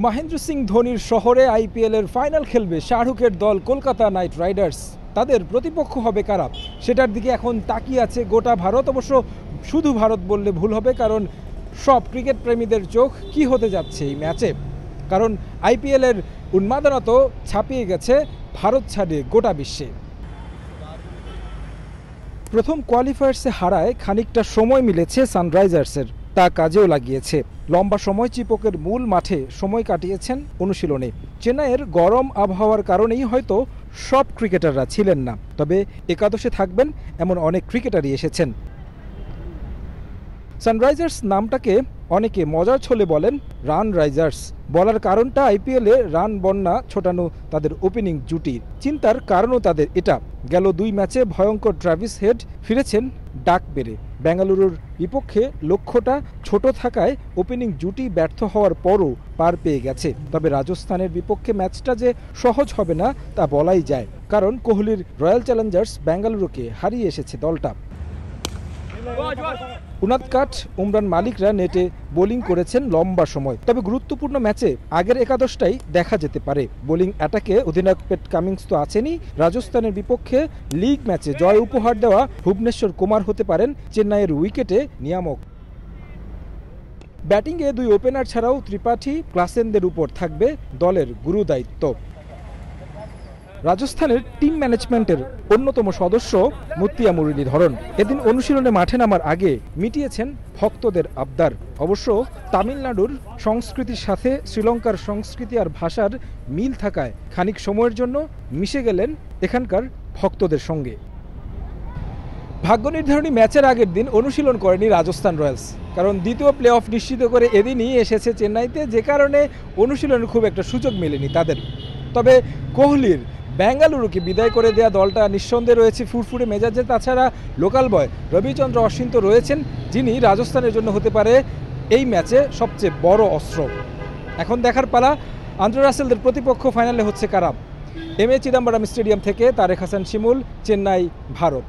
মহেন্দ্র সিং ধোনির শহরে আইপিএলের ফাইনাল খেলবে শাহরুখের দল কলকাতা নাইট রাইডার্স। তাদের প্রতিপক্ষ হবে কারা, সেটার দিকে এখন তাকিয়ে আছে গোটা ভারত। অবশ্য শুধু ভারত বললে ভুল হবে, কারণ সব ক্রিকেট প্রেমীদের চোখ কি হতে যাচ্ছে এই ম্যাচে। কারণ আইপিএলের উন্মাদনা তো ছাপিয়ে গেছে ভারত ছাড়িয়ে গোটা বিশ্বে। প্রথম কোয়ালিফায়ার্সে হারায় খানিকটা সময় মিলেছে সানরাইজার্সের, তা কাজেও লাগিয়েছে। লম্বা সময় চিপকের মূল মাঠে সময় কাটিয়েছেন অনুশীলনে। চেন্নাইয়ের গরম আবহাওয়ার কারণেই হয়তো সব ক্রিকেটাররা ছিলেন না, তবে একাদশে থাকবেন এমন অনেক ক্রিকেটারই এসেছেন। সানরাইজার্স নামটাকে অনেকে মজার ছলে বলেন রান রাইজার্স। বলার কারণটা আইপিএলে রান বন্যা ছোটানো তাদের ওপেনিং জুটির। চিন্তার কারণও তাদের এটা। গেল 2 ম্যাচে ভয়ঙ্কর ট্রাভিস হেড ফিরেছেন ডাক বেড়ে। বেঙ্গালুরুর বিপক্ষে লক্ষ্যটা ছোট থাকায় ওপেনিং জুটি ব্যর্থ হওয়ার পরও পার পেয়ে গেছে। তবে রাজস্থানের বিপক্ষে ম্যাচটা যে সহজ হবে না তা বলাই যায়, কারণ কোহলির রয়্যাল চ্যালেঞ্জার্স বেঙ্গালুরুকে হারিয়ে এসেছে দলটা। উনাদকাট উমরান মালিকরা নেটে বোলিং করেছেন লম্বা সময়, তবে গুরুত্বপূর্ণ ম্যাচে আগের একাদশটাই দেখা যেতে পারে। বোলিং অ্যাটাকে অধিনায়ক পেট কামিন্স তো আছেনই। রাজস্থানের বিপক্ষে লিগ ম্যাচে জয় উপহার দেওয়া ভুবনেশ্বর কুমার হতে পারেন চেন্নাইয়ের উইকেটে নিয়ামক। ব্যাটিংয়ে 2 ওপেনার ছাড়াও ত্রিপাঠী ক্লাসেনদের উপর থাকবে দলের গুরুদায়িত্ব। রাজস্থানের টিম ম্যানেজমেন্টের অন্যতম সদস্য মুত্তিয়া মুরলীধরন এদিন অনুশীলনে মাঠে নামার আগে মিটিয়েছেন ভক্তদের আবদার। অবশ্য তামিলনাড়ুর সংস্কৃতির সাথে শ্রীলঙ্কার সংস্কৃতি আর ভাষার মিল থাকায় খানিক সময়ের জন্য মিশে গেলেন এখানকার ভক্তদের সঙ্গে। ভাগ্য নির্ধারণী ম্যাচের আগের দিন অনুশীলন করেনি রাজস্থান রয়্যালস, কারণ দ্বিতীয় প্লে অফ নিশ্চিত করে এদিনই এসেছে চেন্নাইতে, যে কারণে অনুশীলনের খুব একটা সুযোগ মেলেনি তাদের। তবে কোহলির বেঙ্গালুরুকে বিদায় করে দেয়া দলটা নিঃসন্দেহে রয়েছে ফুরফুরে মেজাজে। তাছাড়া লোকাল বয় রবিচন্দ্র অশ্বিন তো রয়েছেন, যিনি রাজস্থানের জন্য হতে পারে এই ম্যাচে সবচেয়ে বড় অস্ত্র। এখন দেখার পালা আন্দ্রে রাসেলদের প্রতিপক্ষ ফাইনালে হচ্ছে কারা। এম এ চিদম্বরম স্টেডিয়াম থেকে তারেক হাসান শিমুল, চেন্নাই, ভারত।